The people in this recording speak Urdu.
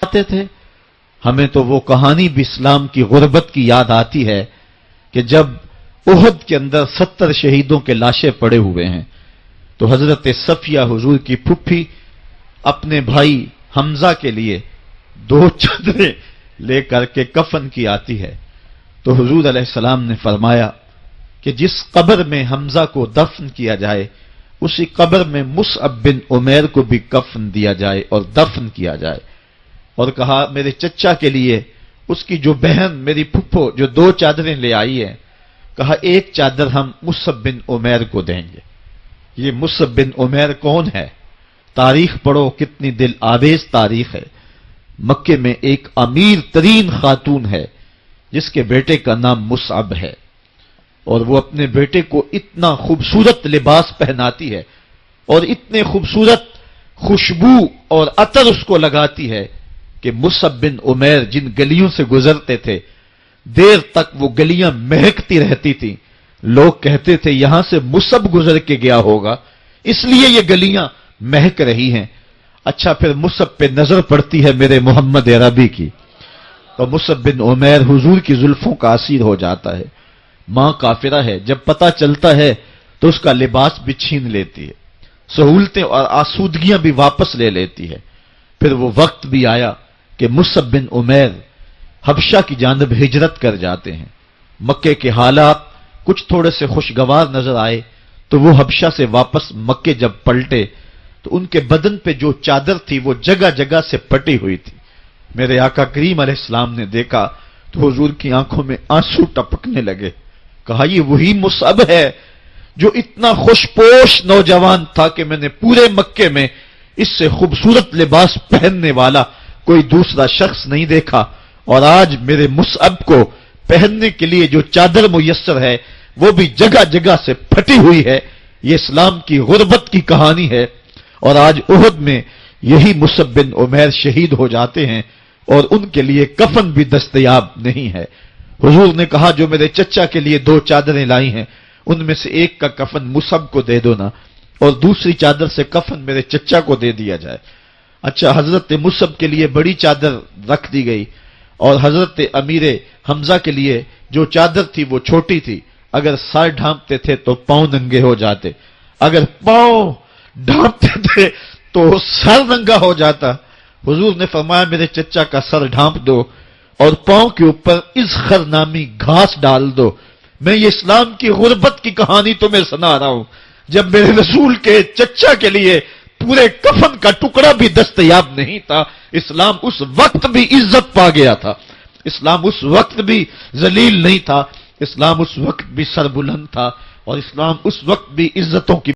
آتے تھے. ہمیں تو وہ کہانی بھی اسلام کی غربت کی یاد آتی ہے کہ جب احد کے اندر 70 شہیدوں کے لاشیں پڑے ہوئے ہیں تو حضرت صفیہ حضور کی پھپھی اپنے بھائی حمزہ کے لیے 2 چادریں لے کر کے کفن کی آتی ہے. تو حضور علیہ السلام نے فرمایا کہ جس قبر میں حمزہ کو دفن کیا جائے اسی قبر میں مصعب بن عمیر کو بھی کفن دیا جائے اور دفن کیا جائے. اور کہا میرے چچا کے لیے اس کی جو بہن میری پھپھو جو 2 چادریں لے آئی ہیں، کہا ایک چادر ہم مصعب بن عمیر کو دیں گے. یہ مصعب بن عمیر کون ہے؟ تاریخ پڑھو، کتنی دل آویز تاریخ ہے. مکے میں ایک امیر ترین خاتون ہے جس کے بیٹے کا نام مصعب ہے، اور وہ اپنے بیٹے کو اتنا خوبصورت لباس پہناتی ہے اور اتنے خوبصورت خوشبو اور عطر اس کو لگاتی ہے کہ مصعب بن عمیر جن گلیوں سے گزرتے تھے دیر تک وہ گلیاں مہکتی رہتی تھیں. لوگ کہتے تھے یہاں سے مصعب گزر کے گیا ہوگا اس لیے یہ گلیاں مہک رہی ہیں. اچھا پھر مصعب پہ نظر پڑتی ہے میرے محمد عربی کی، تو مصعب بن عمیر حضور کی زلفوں کا اسیر ہو جاتا ہے. ماں کافرہ ہے، جب پتہ چلتا ہے تو اس کا لباس بھی چھین لیتی ہے، سہولتیں اور آسودگیاں بھی واپس لے لیتی ہے. پھر وہ وقت بھی آیا کہ مصعب بن عمیر حبشہ کی جانب ہجرت کر جاتے ہیں. مکے کے حالات کچھ تھوڑے سے خوشگوار نظر آئے تو وہ حبشہ سے واپس مکے جب پلٹے تو ان کے بدن پہ جو چادر تھی وہ جگہ جگہ سے پٹی ہوئی تھی. میرے آقا کریم علیہ السلام نے دیکھا تو حضور کی آنکھوں میں آنسو ٹپکنے لگے. کہا یہ وہی مصعب ہے جو اتنا خوش پوش نوجوان تھا کہ میں نے پورے مکے میں اس سے خوبصورت لباس پہننے والا کوئی دوسرا شخص نہیں دیکھا، اور آج میرے مصعب کو پہننے کے لیے جو چادر میسر ہے وہ بھی جگہ جگہ سے پھٹی ہوئی ہے. یہ اسلام کی غربت کی کہانی ہے. اور آج احد میں یہی مصعب بن عمیر شہید ہو جاتے ہیں اور ان کے لیے کفن بھی دستیاب نہیں ہے. حضور نے کہا جو میرے چچا کے لیے 2 چادریں لائی ہیں ان میں سے ایک کا کفن مصعب کو دے دو نا، اور دوسری چادر سے کفن میرے چچا کو دے دیا جائے. اچھا حضرت مصعب کے لیے بڑی چادر رکھ دی گئی اور حضرت امیر حمزہ کے لیے جو چادر تھی وہ چھوٹی تھی. اگر سر ڈھانپتے تھے تو پاؤں ننگے ہو جاتے، اگر پاؤں ڈھانپتے تھے تو سر ننگا ہو جاتا. حضور نے فرمایا میرے چچا کا سر ڈھانپ دو اور پاؤں کے اوپر اذخر نامی گھاس ڈال دو. میں یہ اسلام کی غربت کی کہانی تمہیں سنا رہا ہوں. جب میرے رسول کے چچا کے لیے پورے کفن کا ٹکڑا بھی دستیاب نہیں تھا، اسلام اس وقت بھی عزت پا گیا تھا. اسلام اس وقت بھی ذلیل نہیں تھا، اسلام اس وقت بھی سربلند تھا، اور اسلام اس وقت بھی عزتوں کی